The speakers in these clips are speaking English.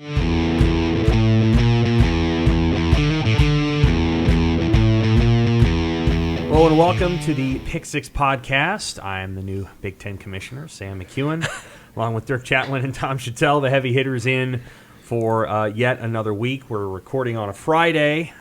Hello and welcome to the Pick Six podcast. I am the new Big Ten Commissioner, Sam McKewon, along with Dirk, Chatelain, and Tom Shatel, the heavy hitters in for yet another week. We're recording on a Friday,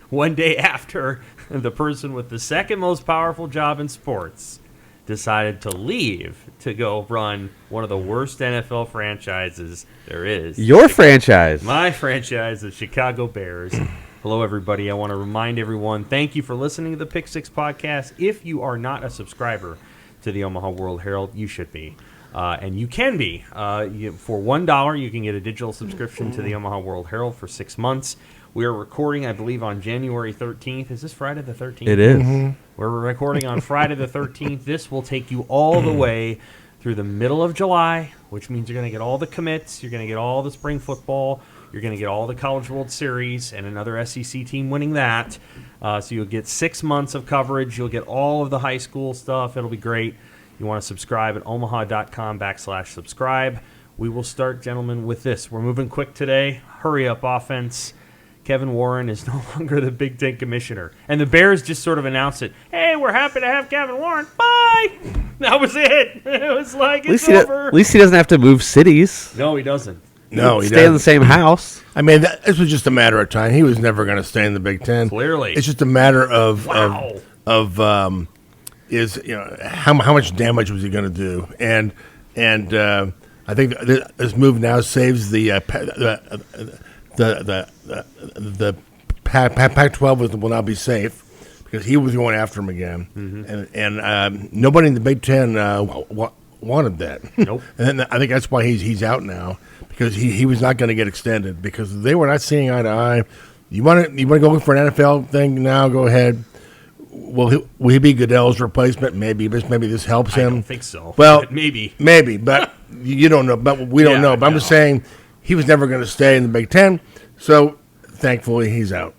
one day after the person with the second most powerful job in sports decided to leave to go run one of the worst NFL franchises there is. Your franchise. My franchise, the Chicago Bears. Hello, everybody. I want to remind everyone, thank you for listening to the Pick Six podcast. If you are not a subscriber to the Omaha World-Herald, you should be. And you can be. For $1, you can get a digital subscription to the Omaha World-Herald for 6 months. We are recording, I believe, on January 13th. Is this Friday the 13th? It is. Mm-hmm. We're recording on Friday the 13th. This will take you all the way through the middle of July, which means you're going to get all the commits. You're going to get all the spring football. You're going to get all the College World Series and another SEC team winning that. So you'll get 6 months of coverage. You'll get all of the high school stuff. It'll be great. You want to subscribe at omaha.com/subscribe. We will start, gentlemen, with this. We're moving quick today. Hurry up offense. Kevin Warren is no longer the Big Ten commissioner. And the Bears just sort of announced it. Hey, we're happy to have Kevin Warren. Bye. That was it. It was like, it's over. At least he doesn't have to move cities. No, he doesn't. No, he stay doesn't. in the same house. I mean, this was just a matter of time. He was never going to stay in the Big Ten. Clearly, it's just a matter of wow. How much damage was he going to do? And I think this move now saves the Pac-12 will now be safe because he was going after him again, and nobody in the Big Ten wanted that. Nope. And I think that's why he's out now, because he was not going to get extended because they were not seeing eye to eye. You want to go for an NFL thing now? Go ahead. Will he be Goodell's replacement? Maybe this helps him. I don't think so. Well, but maybe, but you don't know. But we don't know. But I'm just saying he was never going to stay in the Big Ten. So thankfully he's out.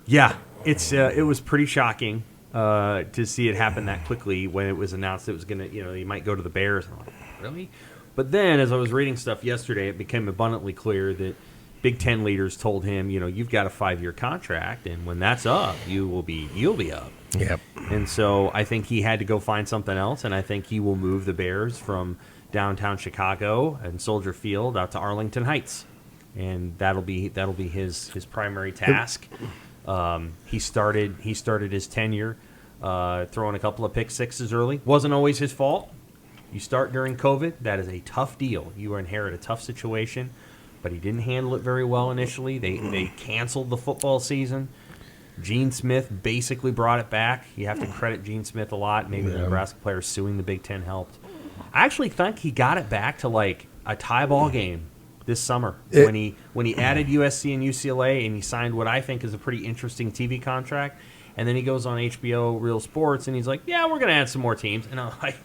Yeah, it was pretty shocking to see it happen that quickly when it was announced it was going to, he might go to the Bears. I'm like, really? But then as I was reading stuff yesterday, it became abundantly clear that Big Ten leaders told him, you've got a 5-year contract, and when that's up, you'll be up. Yep. And so I think he had to go find something else, and I think he will move the Bears from downtown Chicago and Soldier Field out to Arlington Heights, and that'll be his primary task. He started his tenure throwing a couple of pick sixes early. Wasn't always his fault. You start during COVID, that is a tough deal. You inherit a tough situation, but he didn't handle it very well initially. They canceled the football season. Gene Smith basically brought it back. You have to credit Gene Smith a lot. Maybe the Nebraska players suing the Big Ten helped. I actually think he got it back to like a tie ball game this summer when he added USC and UCLA, and he signed what I think is a pretty interesting TV contract. And then he goes on HBO Real Sports and he's like, "Yeah, we're going to add some more teams." And I'm like,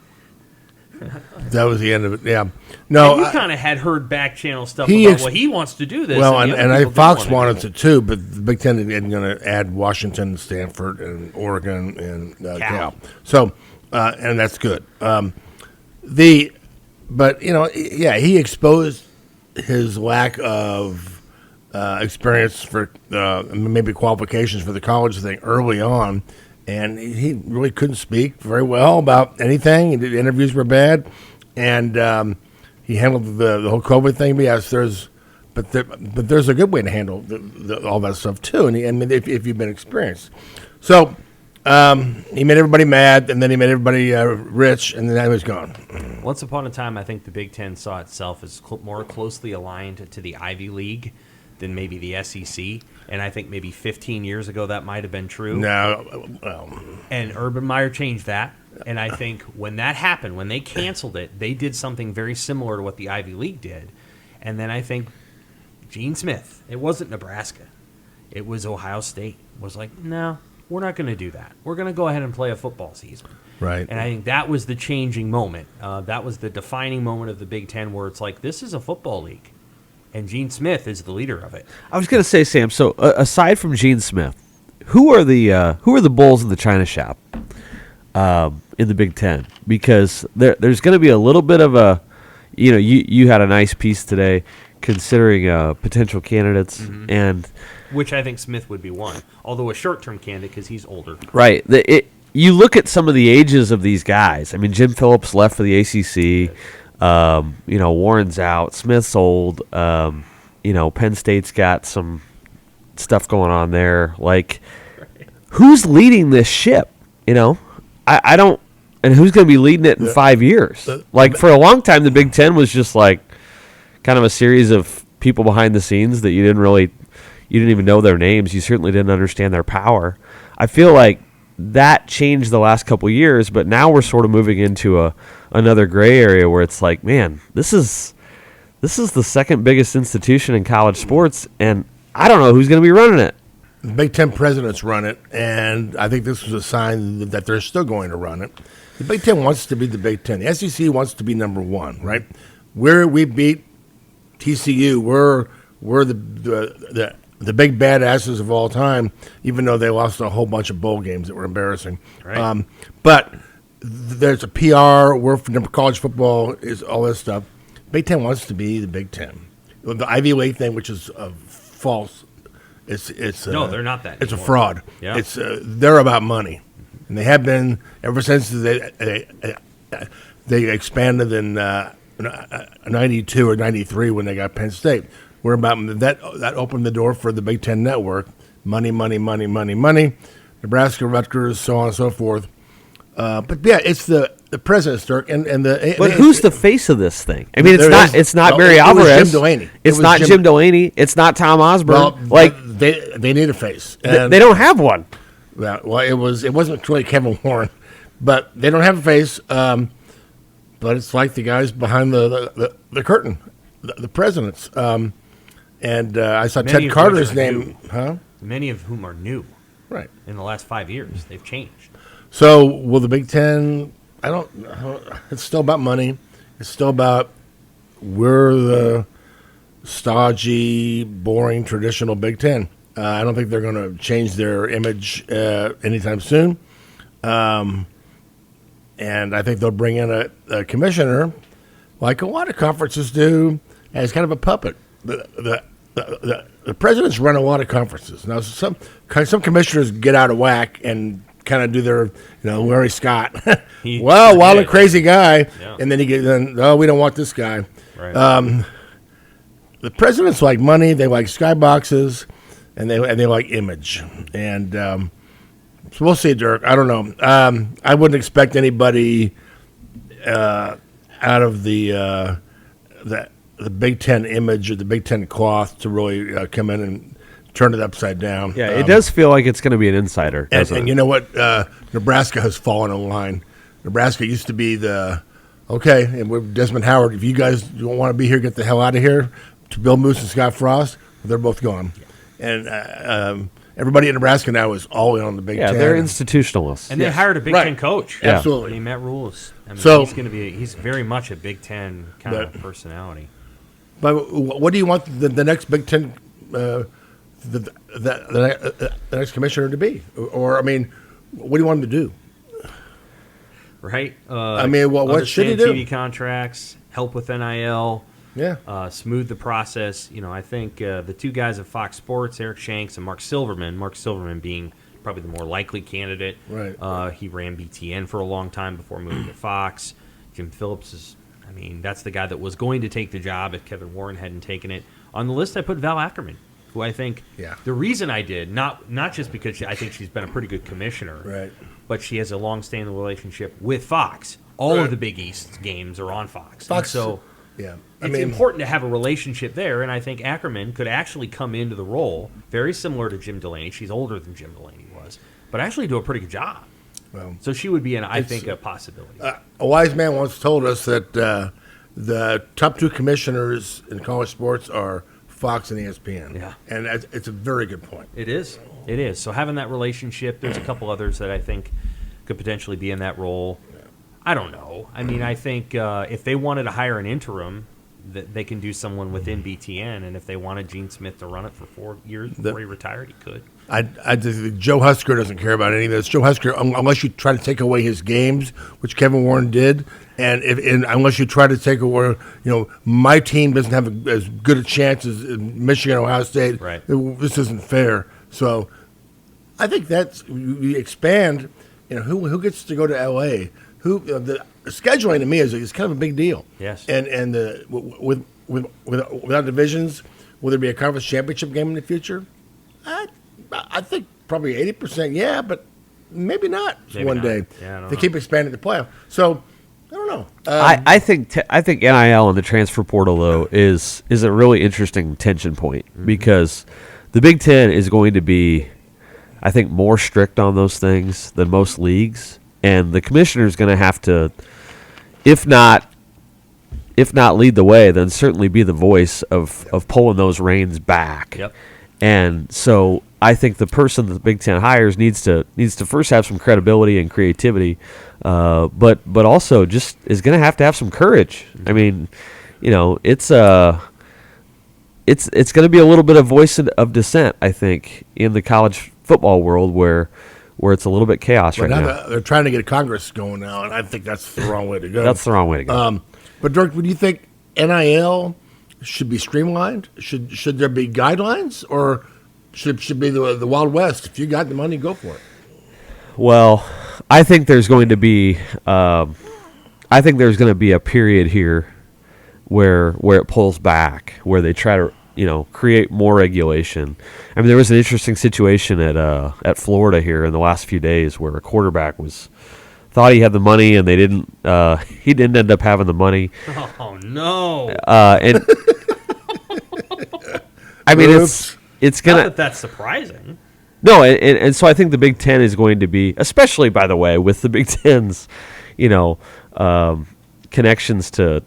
that was the end of it. Yeah, no, and you kind of had heard back channel stuff about he wants to do this. Well, and Fox wanted to too, but the Big Ten isn't going to add Washington, Stanford, and Oregon, and Cal. So, and that's good. He exposed his lack of experience for maybe qualifications for the college thing early on. And he really couldn't speak very well about anything. The interviews were bad, and he handled the whole COVID thing. Yes, there's a good way to handle all that stuff too. And if you've been experienced, so he made everybody mad, and then he made everybody rich, and then that was gone. Once upon a time, I think the Big Ten saw itself as more closely aligned to the Ivy League than maybe the SEC. And I think maybe 15 years ago that might have been true. No, well. And Urban Meyer changed that. And I think when that happened, when they canceled it, they did something very similar to what the Ivy League did. And then I think Gene Smith, it wasn't Nebraska, it was Ohio State, was like, no, we're not going to do that. We're going to go ahead and play a football season. Right. And I think that was the changing moment. That was the defining moment of the Big Ten where it's like, this is a football league. And Gene Smith is the leader of it. I was going to say, Sam. So aside from Gene Smith, who are the bulls in the china shop in the Big Ten? Because there's going to be a little bit of a, you had a nice piece today. considering potential candidates, and Which I think Smith would be one, although a short-term candidate because he's older. right. You look at some of the ages of these guys. I mean, Jim Phillips left for the ACC. Warren's out. Smith's old. Penn State's got some stuff going on there. Like, who's leading this ship? I don't. And who's going to be leading it in 5 years? For a long time, the Big Ten was just like kind of a series of people behind the scenes that you didn't even know their names. You certainly didn't understand their power. I feel like that changed the last couple of years, but now we're sort of moving into another gray area where it's like, man, this is the second biggest institution in college sports, and I don't know who's going to be running it. The Big Ten presidents run it, and I think this was a sign that they're still going to run it. The Big Ten wants to be the Big Ten. The SEC wants to be number one, right? We beat TCU. We're the big badasses of all time, even though they lost a whole bunch of bowl games that were embarrassing. Right. But there's a PR. We're for college football is all this stuff. Big Ten wants to be the Big Ten. The Ivy League thing, which is false. It's No, they're not that It's anymore. a fraud. Yeah. They're about money, and they have been ever since they expanded in '92 or '93 when they got Penn State. We're about that opened the door for the Big Ten network. Money, money, money, money, money. Nebraska, Rutgers, so on and so forth. But yeah, it's the president's Dirk and the. But who's the face of this thing? I mean, it's not Barry it was Alvarez. Jim Delaney. It's not Jim Delaney. It's not Tom Osborne. Well, they need a face. They don't have one. Well, it wasn't really Kevin Warren, but they don't have a face. But it's like the guys behind the curtain, the presidents. And I saw Many Ted of Carter's which are name. new. Huh? Many of whom are new. Right. In the last 5 years, they've changed. So will the Big Ten? It's still about money. It's still about we're the stodgy, boring, traditional Big Ten. I don't think they're going to change their image anytime soon. And I think they'll bring in a commissioner, like a lot of conferences do, as kind of a puppet. The presidents run a lot of conferences. Now, some commissioners get out of whack and kind of do their, Larry Scott. Wild and crazy guy, Yeah. and then we don't want this guy. Right. The presidents like money. They like skyboxes, and they like image. And so we'll see, Dirk. I don't know. I wouldn't expect anybody out of the Big Ten image or the Big Ten cloth to really come in and turn it upside down. Yeah, it does feel like it's going to be an insider. And you know what? Nebraska has fallen in line. Nebraska used to be and we're Desmond Howard. If you guys don't want to be here, get the hell out of here. To Bill Moose and Scott Frost, they're both gone. Yeah. And everybody in Nebraska now is all in on the Big Ten. Yeah, they're institutionalists. And they hired a Big Ten coach. Yeah. Absolutely. He Matt Rules. I mean, So- he's very much a Big Ten kind of personality. But what do you want the next Big Ten, the next commissioner to be? Or I mean, what do you want him to do? Right? I mean, what should he do? TV contracts, help with NIL, Yeah. smooth the process. I think the two guys at Fox Sports, Eric Shanks and Mark Silverman being probably the more likely candidate. Right. He ran BTN for a long time before moving to Fox. Jim Phillips that's the guy that was going to take the job if Kevin Warren hadn't taken it. On the list, I put Val Ackerman, who I think the reason I did, not just because I think she's been a pretty good commissioner, Right. but she has a long-standing relationship with Fox. All of the Big East games are on Fox. Fox, And so yeah. it's important to have a relationship there, and I think Ackerman could actually come into the role very similar to Jim Delaney. She's older than Jim Delaney was, but actually do a pretty good job. Well, So she would be, I think, a possibility. a wise man once told us that the top two commissioners in college sports are Fox and ESPN. Yeah. And it's a very good point. It is. So having that relationship, there's a couple others that I think could potentially be in that role. I don't know. I mean, I think if they wanted to hire an interim, that they can do someone within BTN, and if they wanted Gene Smith to run it for 4 years before he retired, he could. I just think Joe Husker doesn't care about any of this. Joe Husker, unless you try to take away his games, which Kevin Warren did, and unless you try to take away, my team doesn't have as good a chance as Michigan, Ohio State. Right. This isn't fair. So I think that's you expand. Who gets to go to L.A. The scheduling to me is kind of a big deal. Yes. And without divisions, will there be a conference championship game in the future? I think probably 80%, yeah, but maybe not Maybe one not. day. Yeah, I don't they know. keep expanding the playoff. So I don't know. I think NIL and the transfer portal though is a really interesting tension point because the Big Ten is going to be, I think, more strict on those things than most leagues, and the commissioner is going to have to, if not lead the way, then certainly be the voice of pulling those reins back. Yep. And so I think the person that the Big Ten hires needs to first have some credibility and creativity, but also just is going to have some courage. I mean, it's going to be a little bit of voice of dissent, I think, in the college football world where it's a little bit chaos But right now now. they're trying to get Congress going now, and I think that's the wrong way to go. That's the wrong way to go. But Dirk, do you think NIL should be streamlined? Should there be guidelines, or should be the Wild West? If you got the money, go for it. Well, I think there's going to be a period here where it pulls back, where they try to create more regulation. I mean, there was an interesting situation at Florida here in the last few days where a quarterback thought he had the money and they didn't. He didn't end up having the money. Oh no! And I mean, Oops. it's Not gonna. that that's surprising. No, and so I think the Big Ten is going to be, especially by the way, with the Big Ten's, connections to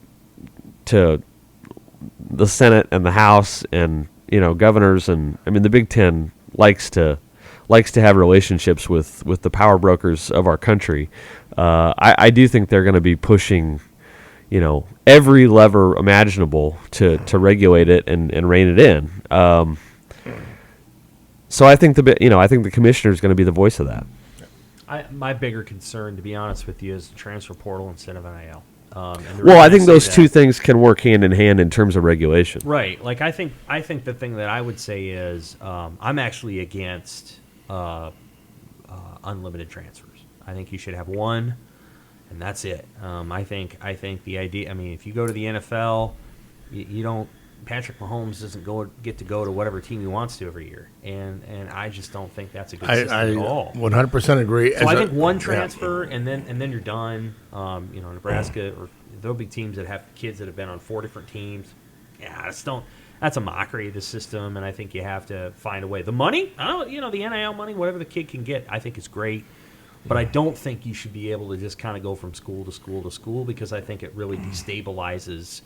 the Senate and the House and governors, and I mean the Big Ten likes to have relationships with the power brokers of our country. I do think they're going to be pushing, every lever imaginable to regulate it and rein it in. So I think the commissioner is going to be the voice of that. My bigger concern, to be honest with you, is the transfer portal instead of NIL. Well, I think those two things can work hand in hand in terms of regulation. Right. Like I think the thing that I would say is I'm actually against unlimited transfers. I think you should have one, and that's it. I think the idea. I mean, if you go to the NFL, you don't. Patrick Mahomes doesn't get to go to whatever team he wants to every year, and I just don't think that's a good system I at all. 100% agree. So I think one transfer and then you're done. Nebraska, or there'll be teams that have kids that have been on 4 different teams. Yeah, that's a mockery of the system, and I think you have to find a way. The money, the NIL money, whatever the kid can get, I think is great. But I don't think you should be able to just kind of go from school to school to school, because I think it really destabilizes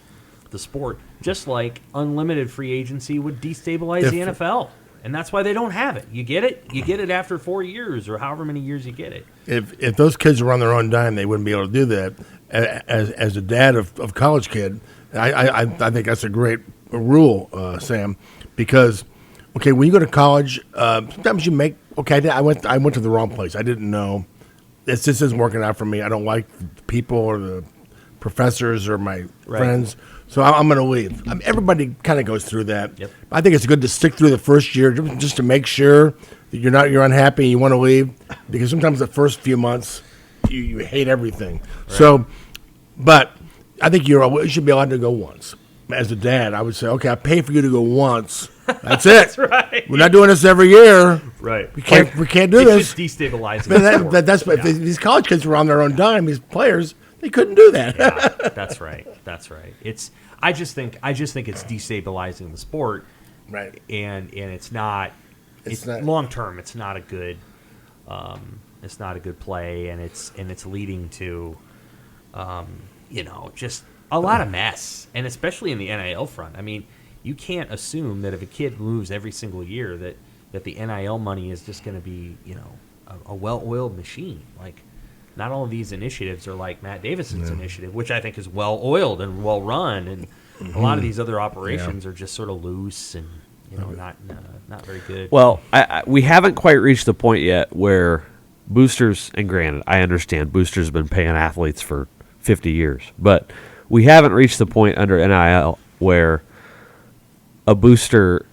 the sport, just like unlimited free agency would destabilize the NFL. And that's why they don't have it. You get it after 4 years or however many years you get it. If those kids were on their own dime, they wouldn't be able to do that. As a dad of college kid, I think that's a great rule, Sam, because when you go to college, sometimes you make I went to the wrong place. I didn't know this isn't working out for me. I don't like the people or the professors or my friends. So I'm going to leave. Everybody kind of goes through that. Yep. I think it's good to stick through the first year just to make sure that you're unhappy and you want to leave, because sometimes the first few months you hate everything. Right. So, but I think you should be allowed to go once. As a dad, I would say, okay, I pay for you to go once. That's it. That's right. We're not doing this every year. Right. We can't do it's this. Just destabilizing. That's if these college kids were on their own dime. These players, they couldn't do that. Yeah, that's right. I just think it's destabilizing the sport, right? And it's not. It's not long term. It's not a good. It's not a good play, and it's leading to, just a lot of mess, and especially in the NIL front. I mean, you can't assume that if a kid moves every single year that the NIL money is just going to be a well-oiled machine. Like, not all of these initiatives are like Matt Davison's initiative, which I think is well-oiled and well-run, and A lot of these other operations are just sort of loose and not very good. Well, we haven't quite reached the point yet where boosters, and granted, I understand boosters have been paying athletes for 50 years, but we haven't reached the point under NIL where a booster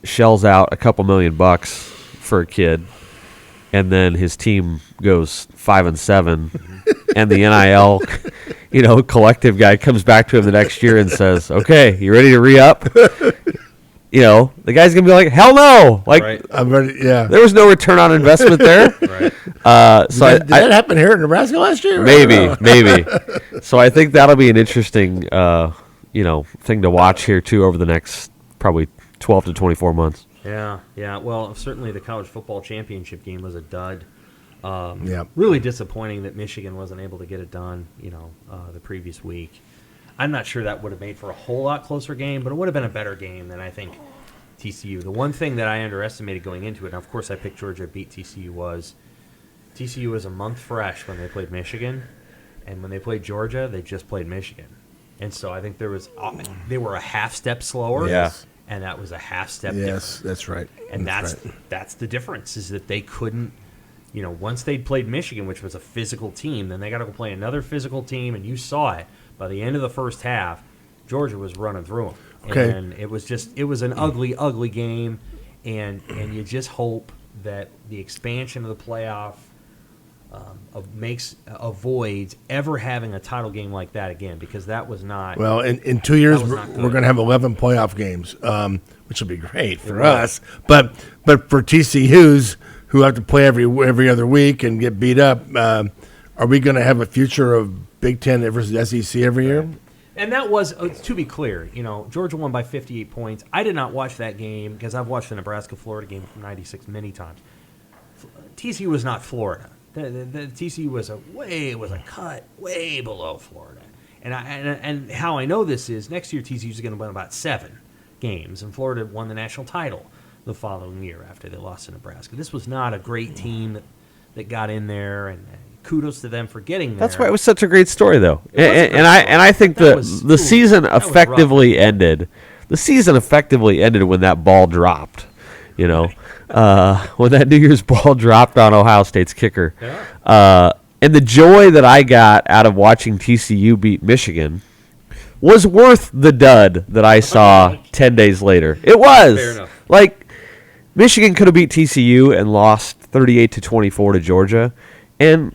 shells out a couple $1,000,000 for a kid, and then his team goes 5-7, and the NIL, collective guy comes back to him the next year and says, "Okay, you ready to re-up?" The guy's gonna be like, "Hell no!" Like, right. I'm ready. Yeah. there was no return on investment there. Right. Did that happen here in Nebraska last year? Maybe. So I think that'll be an interesting, thing to watch here too over the next probably 12 to 24 months. Yeah. Well, certainly the college football championship game was a dud. Yeah. Really disappointing that Michigan wasn't able to get it done, the previous week. I'm not sure that would have made for a whole lot closer game, but it would have been a better game than I think TCU. The one thing that I underestimated going into it, and of course I picked Georgia beat TCU, was TCU was a month fresh when they played Michigan, and when they played Georgia, they just played Michigan. And so I think they were a half step slower, and that was a half step different. Yes, that's right. And that's the difference, is that they couldn't, once they'd played Michigan, which was a physical team, then they got to go play another physical team, and you saw it. By the end of the first half, Georgia was running through them. Okay. And it was an ugly, ugly game, and you just hope that the expansion of the playoff avoids ever having a title game like that again, because that was not. Well, in 2 years, we're going to have 11 playoff games, which will be great for us. But for TCUs, who have to play every other week and get beat up, are we going to have a future of Big Ten versus SEC every year? And that was, to be clear, Georgia won by 58 points. I did not watch that game because I've watched the Nebraska-Florida game from '96 many times. TCU was not Florida. The TCU was a cut way below Florida. And how I know this is next year TCU is going to win about 7 games, and Florida won the national title the following year after they lost to Nebraska. This was not a great team that got in there, and kudos to them for getting there. That's why it was such a great story, though. And I think the season effectively ended. The season effectively ended when that ball dropped. When that New Year's ball dropped on Ohio State's kicker. Yeah. And the joy that I got out of watching TCU beat Michigan was worth the dud that I saw 10 days later. It was. Fair enough. Like, Michigan could have beat TCU and lost 38-24 to Georgia. And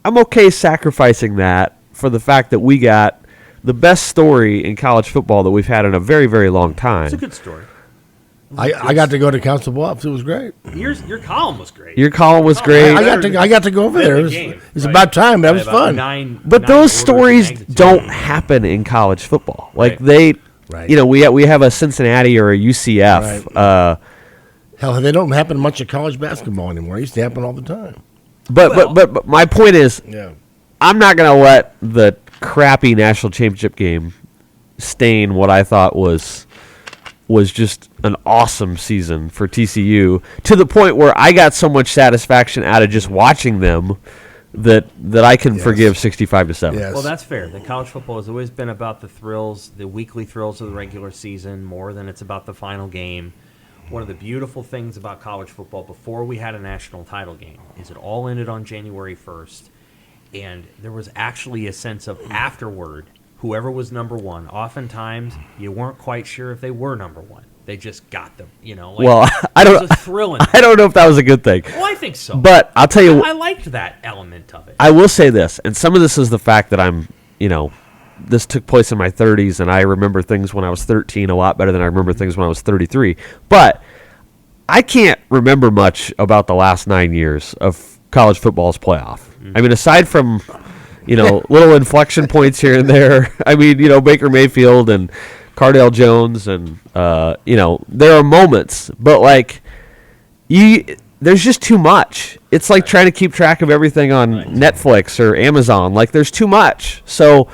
I'm okay sacrificing that for the fact that we got the best story in college football that we've had in a very, very long time. It's a good story. I got to go to Council Bluffs. It was great. Your column was great. Your column was great. I got to go over there. It was about time. That was fun. But those stories don't happen in college football. Like Right. we have a Cincinnati or a UCF. Right. Hell, they don't happen much of college basketball anymore. It used to happen all the time. But my point is, I'm not going to let the crappy national championship game stain what I thought was just an awesome season for TCU, to the point where I got so much satisfaction out of just watching them that I can forgive 65-7. Yes. Well, that's fair. The college football has always been about the thrills, the weekly thrills of the regular season, more than it's about the final game. One of the beautiful things about college football before we had a national title game is it all ended on January 1st, and there was actually a sense of afterward, whoever was number one, oftentimes you weren't quite sure if they were number one. They just got them, Well, I don't know if that was a good thing. Oh, I think so. But I'll tell you, I liked that element of it. I will say this, and some of this is the fact that I'm, this took place in my 30s, and I remember things when I was 13 a lot better than I remember things when I was 33. But I can't remember much about the last 9 years of college football's playoff. Mm-hmm. I mean, aside from, little inflection points here and there. I mean, Baker Mayfield and Cardale Jones, and there are moments, but there's just too much. It's like trying to keep track of everything on Netflix or Amazon. Like, there's too much. So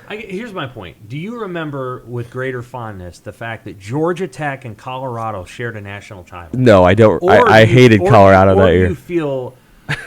here's my point. Do you remember with greater fondness the fact that Georgia Tech and Colorado shared a national title? No, I don't. I hated Colorado that year. Or do you feel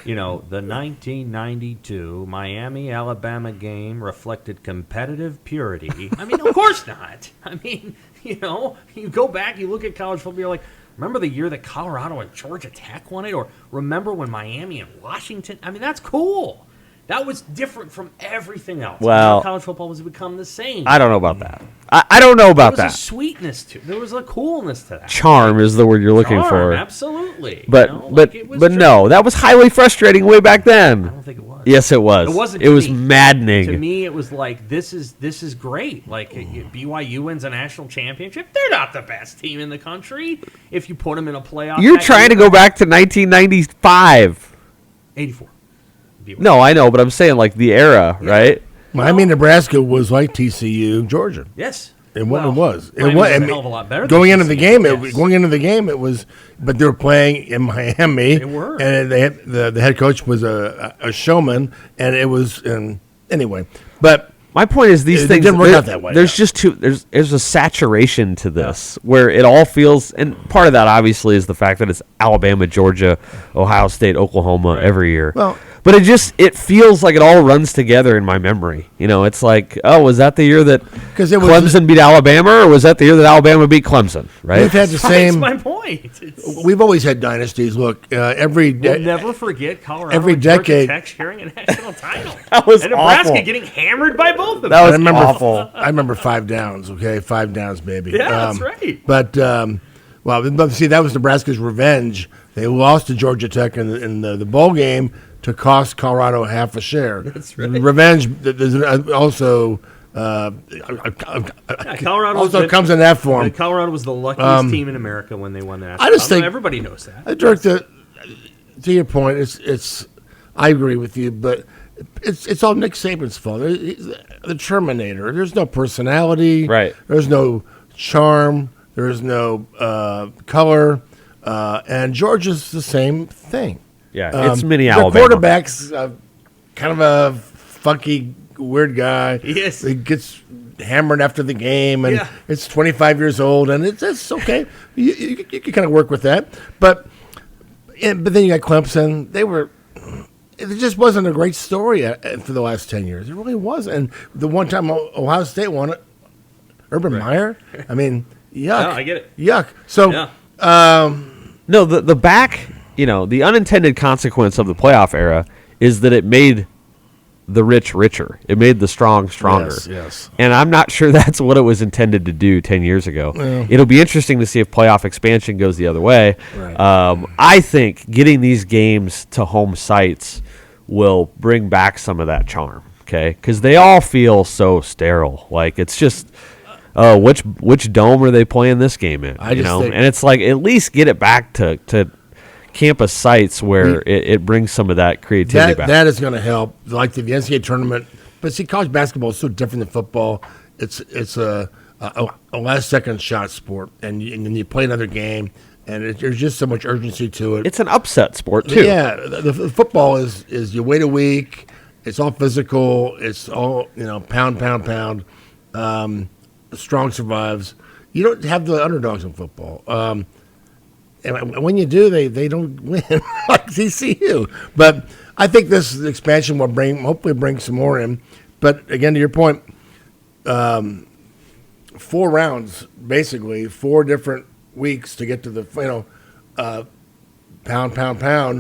The 1992 Miami-Alabama game reflected competitive purity. I mean, of course not. I mean, you go back, you look at college football, you're like, remember the year that Colorado and Georgia Tech won it? Or remember when Miami and Washington? I mean, that's cool. That was different from everything else. Well, college football was become the same. I don't know about that. I don't know about there that. was a sweetness to it. There was a coolness to that. Charm is the word you're looking for. Absolutely. But no, that was highly frustrating way back then. I don't think it was. Yes, it was. It wasn't. It was maddening. To me, it was like this is great. Like BYU wins a national championship. They're not the best team in the country. If you put them in a playoff, You're trying to go back to 1995. 84. No, I know, but I'm saying like the era, right? Miami, Nebraska was like TCU, Georgia. Yes. It was. Miami was a hell of a lot better. Going into than the TCU. game, going into the game, it was. But they were playing in Miami. They were, and they had, the head coach was a showman, and it was. Anyway, but my point is these things didn't work out that way. There's just there's a saturation to this where it all feels, and part of that obviously is the fact that it's Alabama, Georgia, Ohio State, Oklahoma every year. Well, but it feels like it all runs together in my memory. It's like, oh, was that the year that Clemson beat Alabama, or was that the year that Alabama beat Clemson? Right? We've had the same. That's my point. We've always had dynasties. Look, we'll never forget Colorado. Every and Georgia decade, Tech sharing a national title. That was and Nebraska awful. Getting hammered by both of them. That was awful. I remember 5 downs. Okay, 5 downs, baby. Yeah, that's right. But see, that was Nebraska's revenge. They lost to Georgia Tech in the bowl game to cost Colorado half a share. That's right. Revenge also. Colorado also comes in that form. Colorado was the luckiest team in America when they won that. I just think everybody knows that. Dirk, to your point, it's. I agree with you, but it's all Nick Saban's fault. He's the Terminator. There's no personality. Right. There's no charm. There's no color. And Georgia's the same thing. Yeah, it's mini the Alabama. Quarterback's kind of a funky, weird guy. Yes. He gets hammered after the game, and it's 25 years old, and it's okay. You can kind of work with that. But then you got Clemson. It just wasn't a great story for the last 10 years. It really wasn't. And the one time Ohio State won it, Urban Meyer, I mean, yuck. No, I get it. Yuck. So, no, the back, the unintended consequence of the playoff era is that it made the rich richer. It made the strong stronger. Yes. And I'm not sure that's what it was intended to do 10 years ago. Yeah. It'll be interesting to see if playoff expansion goes the other way. Right. I think getting these games to home sites will bring back some of that charm, okay? Because they all feel so sterile. Like, it's just, which dome are they playing this game in? And it's like, at least get it back to campus sites where it brings some of that creativity back. That is going to help, like the NCAA tournament. But see, college basketball is so different than football. It's a last-second shot sport, and you play another game, and there's just so much urgency to it. It's an upset sport, too. Yeah, the football is you wait a week. It's all physical. It's all, pound. Strong survives. You don't have the underdogs in football. And when you do, they don't win like TCU. But I think this expansion will hopefully bring some more in. But again, to your point, 4 rounds, basically 4 different weeks to get to the pound.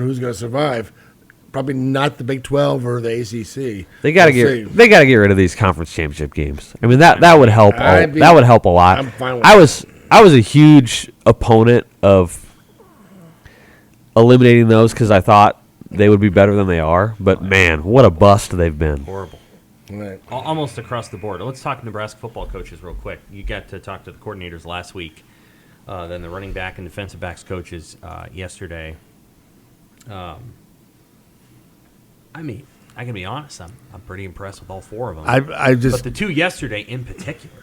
Who's going to survive? Probably not the Big 12 or the ACC. They got to get rid of these conference championship games. I mean that would help. That would help a lot. I'm fine with I was a huge opponent of eliminating those because I thought they would be better than they are. But man, what a bust they've been. Horrible. Right. Almost across the board. Let's talk Nebraska football coaches real quick. You got to talk to the coordinators last week, then the running back and defensive backs coaches yesterday. I mean, I can be honest. I'm pretty impressed with all 4 of them. But the 2 yesterday in particular,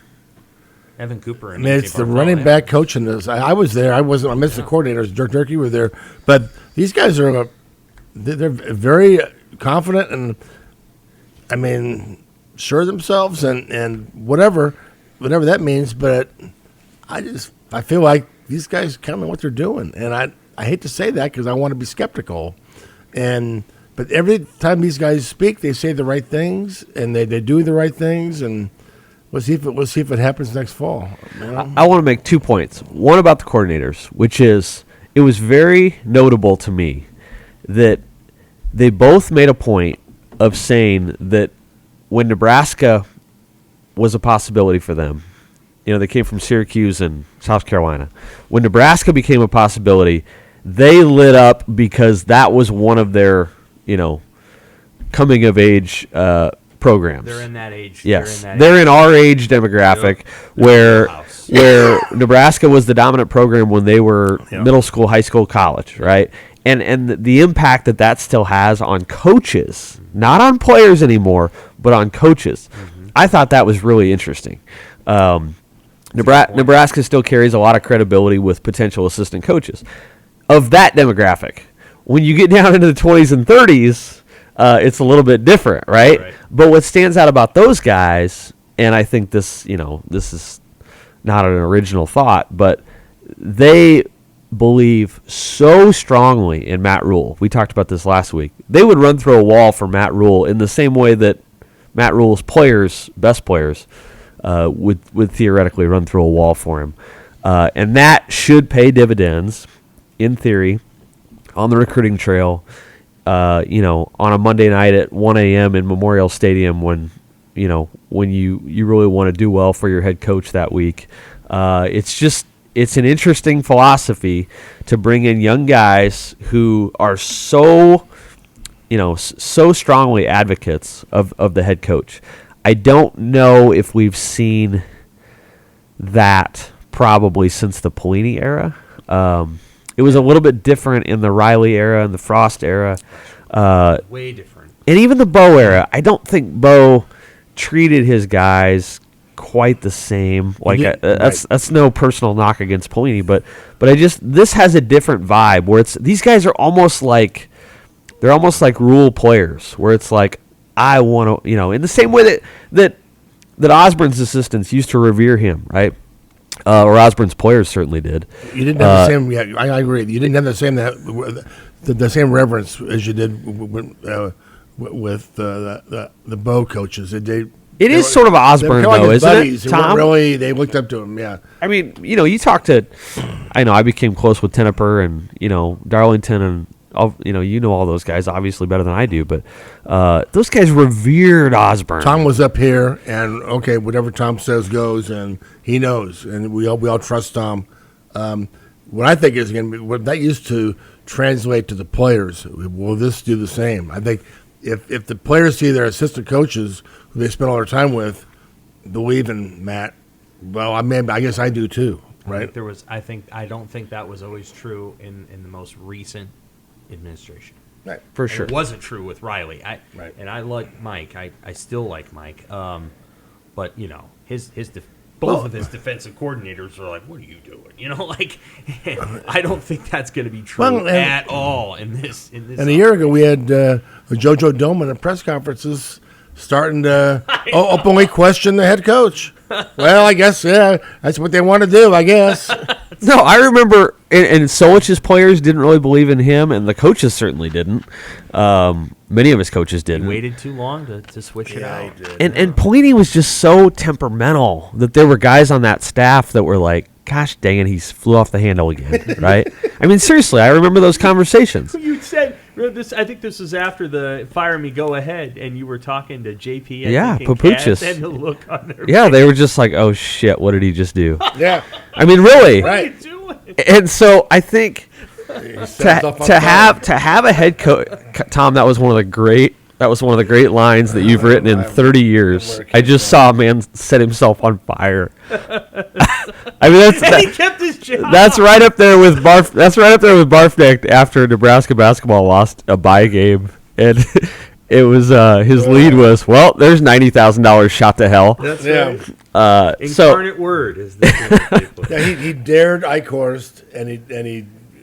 Evan Cooper and it's the running back coaching this. I was there. I missed the coordinators. Dirk, you were there. But these guys they're very confident and, I mean, sure of themselves and whatever that means. But I feel like these guys kind of know what they're doing, and I hate to say that because I want to be skeptical. But every time these guys speak, they say the right things, and they do the right things, and we'll see if it happens next fall. You know? I want to make 2 points. One about the coordinators, which is it was very notable to me that they both made a point of saying that when Nebraska was a possibility for them, they came from Syracuse and South Carolina. When Nebraska became a possibility, they lit up because that was one of their coming of age programs. They're in that age. Yes, they're in our age demographic where Nebraska was the dominant program when they were middle school, high school, college, right? And the impact that still has on coaches, not on players anymore, but on coaches. Mm-hmm. I thought that was really interesting. Nebraska still carries a lot of credibility with potential assistant coaches of that demographic. When you get down into the 20s and 30s, it's a little bit different, right? But what stands out about those guys, and I think this is not an original thought, but they believe so strongly in Matt Rule. We talked about this last week. They would run through a wall for Matt Rule in the same way that Matt Rule's best players, would theoretically run through a wall for him. And that should pay dividends, in theory, on the recruiting trail, on a Monday night at 1 a.m. in Memorial Stadium when you really want to do well for your head coach that week. It's an interesting philosophy to bring in young guys who are so strongly advocates of the head coach. I don't know if we've seen that probably since the Pelini era. It was a little bit different in the Riley era and the Frost era. Way different. And even the Bo era. I don't think Bo treated his guys quite the same. That's no personal knock against Pelini, but this has a different vibe where these guys are almost like rule players, where it's like, I want to, in the same way that Osborne's assistants used to revere him, right? Or Osborne's players certainly did. You didn't have the same. Yeah, I agree. You didn't have the same reverence as you did with the Bo coaches. It is sort of Osborne, though, isn't buddies. it, Tom? They looked up to him, yeah. I mean, you talk to, I know I became close with Tenneper and, Darlington and, all those guys obviously better than I do, but those guys revered Osborne. Tom was up here, and okay, whatever Tom says goes, and he knows, and we all trust Tom. What I think is going to be, what that used to translate to the players, will this do the same? I think if the players see their assistant coaches who they spend all their time with believe in Matt, well, I guess I do too, right? I don't think that was always true in the most recent administration. Right, for sure. It wasn't true with Riley. Right. And I like Mike. I still like Mike. But both of his defensive coordinators are like, "What are you doing?" I don't think that's going to be true at all in this. And a year ago, we had JoJo Doman at press conferences starting to openly question the head coach. Well, I guess that's what they want to do. I guess. No, I remember, and Solich's players didn't really believe in him, and the coaches certainly didn't. Many of his coaches didn't. He waited too long to switch it out. And Pelini was just so temperamental that there were guys on that staff that were like, gosh dang it, he flew off the handle again, right? I mean, seriously, I remember those conversations. You said this. I think this was after the fire me go ahead, and you were talking to JP. Papuchis. And the look on their face. They were just like, "Oh shit, what did he just do?" Yeah, I mean, really. Right. What are you doing? And so I think to have a head coach, Tom, that was one of the great lines that you've written in 30 years. I just saw a man set himself on fire. I mean, he kept his job. That's right up there with Barf. That's right up there with Barfneck after Nebraska basketball lost a bye game, and it was his lead was, well, there's $90,000 shot to hell. That's right. Incarnate word is the he dared Eichhorst, and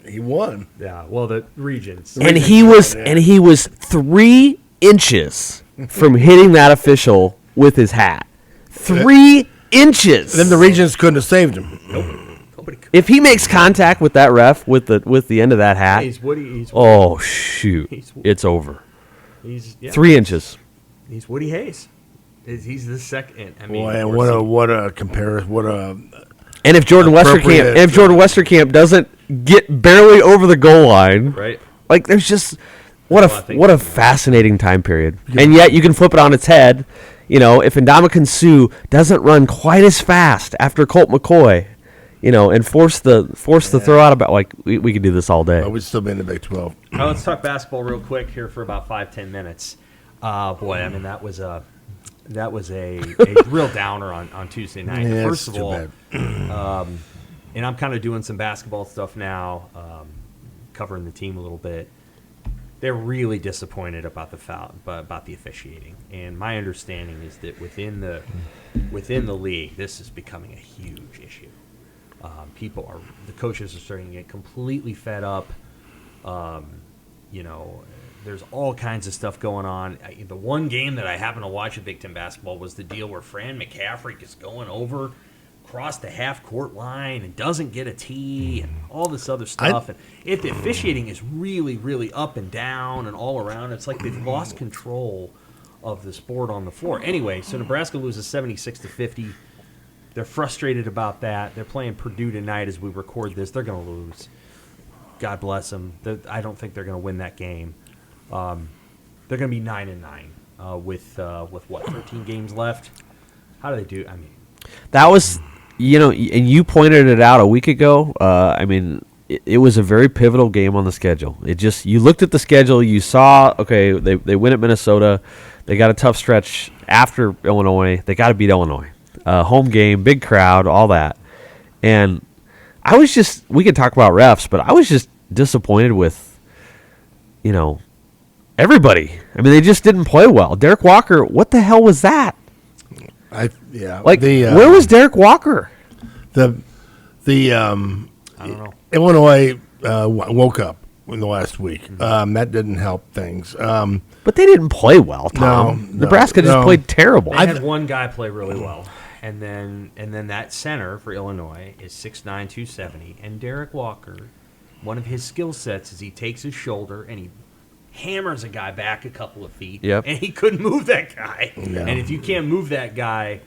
he won. Yeah, well, the Regents. And he was 3 inches from hitting that official with his hat. 3 inches. Then the Regents couldn't have saved him. Nope. If he makes contact with that ref with the end of that hat, He's Woody. oh shoot, it's over. He's 3 inches. He's Woody Hayes. He's the second. I mean, Boy, and what a comparison! What a And if Jordan Westerkamp doesn't get barely over the goal line, right? like there's just what a fascinating time period. And yet you can flip it on its head. You know, if Ndamukong Suh doesn't run quite as fast after Colt McCoy, you know, and force the throw out about like we could do this all day. we'd still be in the Big 12. Let's talk basketball real quick here for about 5-10 minutes. Boy, I mean that was a real downer on Tuesday night. Yeah, First of too all, bad. and I'm kind of doing some basketball stuff now, covering the team a little bit. They're really disappointed about the foul, about the officiating. And my understanding is that within the league, this is becoming a huge issue. The coaches are starting to get completely fed up. You know, there's all kinds of stuff going on. The one game that I happened to watch at Big Ten basketball was the deal where Fran McCaffrey is going over across the half-court line and doesn't get a tee and all this other stuff. And if the officiating is really, really up and down and all around, it's like they've lost control of the sport on the floor. Anyway, so Nebraska loses 76-50. They're frustrated about that. They're playing Purdue tonight as we record this. They're going to lose. God bless them. I don't think they're going to win that game. They're going to be 9-9 with what, 13 games left. How do they do? I mean, that was, you know, and you pointed it out a week ago. I mean, it was a very pivotal game on the schedule. It just, you looked at the schedule, you saw, okay, they win at Minnesota. They got a tough stretch after Illinois. They got to beat Illinois. Home game, big crowd, all that. And I was just, we could talk about refs, but I was just disappointed with, you know, everybody. I mean, they just didn't play well. Derek Walker, what the hell was that? Where was Derek Walker? I don't know. Illinois woke up in the last week. That didn't help things. But they didn't play well, Tom. No, Nebraska just played terrible. They had one guy play really well. And then that center for Illinois is 6'9", 270. And Derek Walker, one of his skill sets is he takes his shoulder and he hammers a guy back a couple of feet. Yep. And he couldn't move that guy. No. And if you can't move that guy,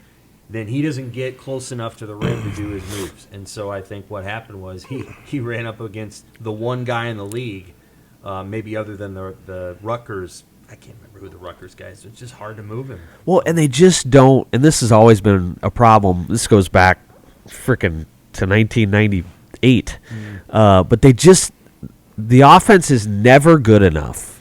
then he doesn't get close enough to the rim to do his moves. And so I think what happened was he ran up against the one guy in the league, maybe other than the Rutgers. I can't remember who the Rutgers guys. It's just hard to move him. Well, and they just don't, and this has always been a problem. This goes back frickin' to 1998. But the offense is never good enough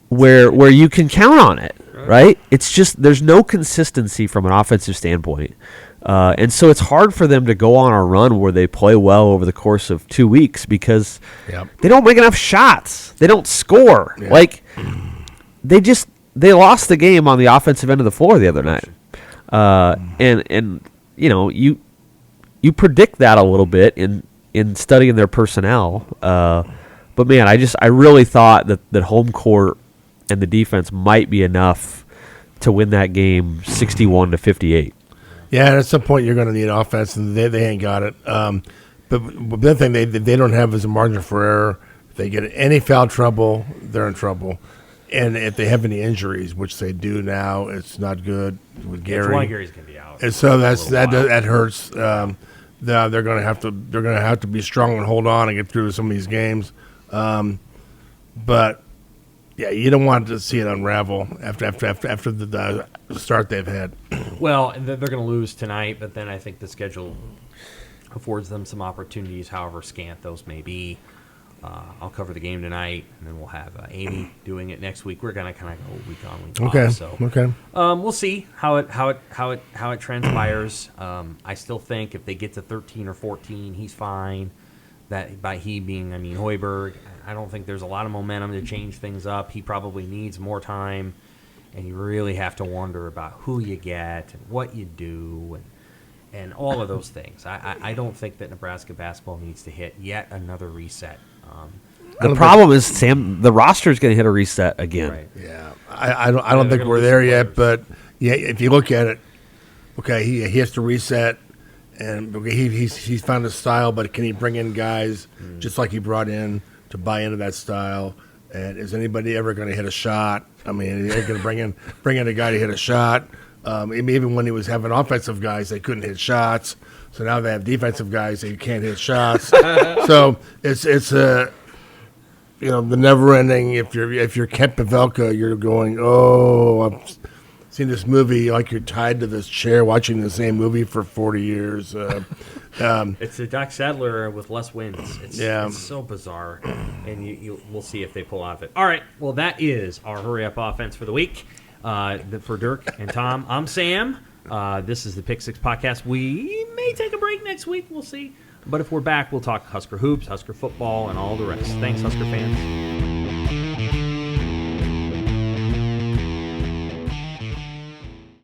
where you can count on it, right? It's just, there's no consistency from an offensive standpoint. And so it's hard for them to go on a run where they play well over the course of 2 weeks because they don't make enough shots. They don't score. Yeah. Like, they lost the game on the offensive end of the floor the other night. And you know, you predict that a little bit in studying their personnel. But man, I really thought that home court and the defense might be enough to win that game 61-58. Yeah, and at some point you're going to need offense, and they ain't got it. But the other thing they don't have is a margin for error. If they get any foul trouble, they're in trouble. And if they have any injuries, which they do now, it's not good with Gary. One Gary's going to be out. And so that hurts. They're going to have to be strong and hold on and get through some of these games. But yeah, you don't want to see it unravel after the start they've had. Well, they're going to lose tonight, but then I think the schedule affords them some opportunities, however scant those may be. I'll cover the game tonight, and then we'll have Amy doing it next week. We're going to kind of go week on, week Okay. off. So, Okay. we'll see how it transpires. I still think if they get to 13 or 14, he's fine. That by he being, Hoiberg. I don't think there's a lot of momentum to change things up. He probably needs more time, and you really have to wonder about who you get and what you do and all of those things. I don't think that Nebraska basketball needs to hit yet another reset. The problem is, Sam, the roster is going to hit a reset again. Right. Yeah, I don't think we're there yet, but yeah, if you look at it, okay, he has to reset, and he's found a style, but can he bring in guys just like he brought in to buy into that style? And is anybody ever going to hit a shot? I mean, they're going to bring in a guy to hit a shot. Even when he was having offensive guys, they couldn't hit shots. So now they have defensive guys that can't hit shots. So it's the never ending. If you're Kent Pavelka, you're going, oh, I've seen this movie like you're tied to this chair watching the same movie for 40 years. It's a Doc Sadler with less wins. It's so bizarre, and we'll see if they pull off it. All right, well, that is our hurry up offense for the week. For Dirk and Tom, I'm Sam. This is the Pick Six Podcast. We may take a break next week. We'll see. But if we're back, we'll talk Husker hoops, Husker football, and all the rest. Thanks, Husker fans.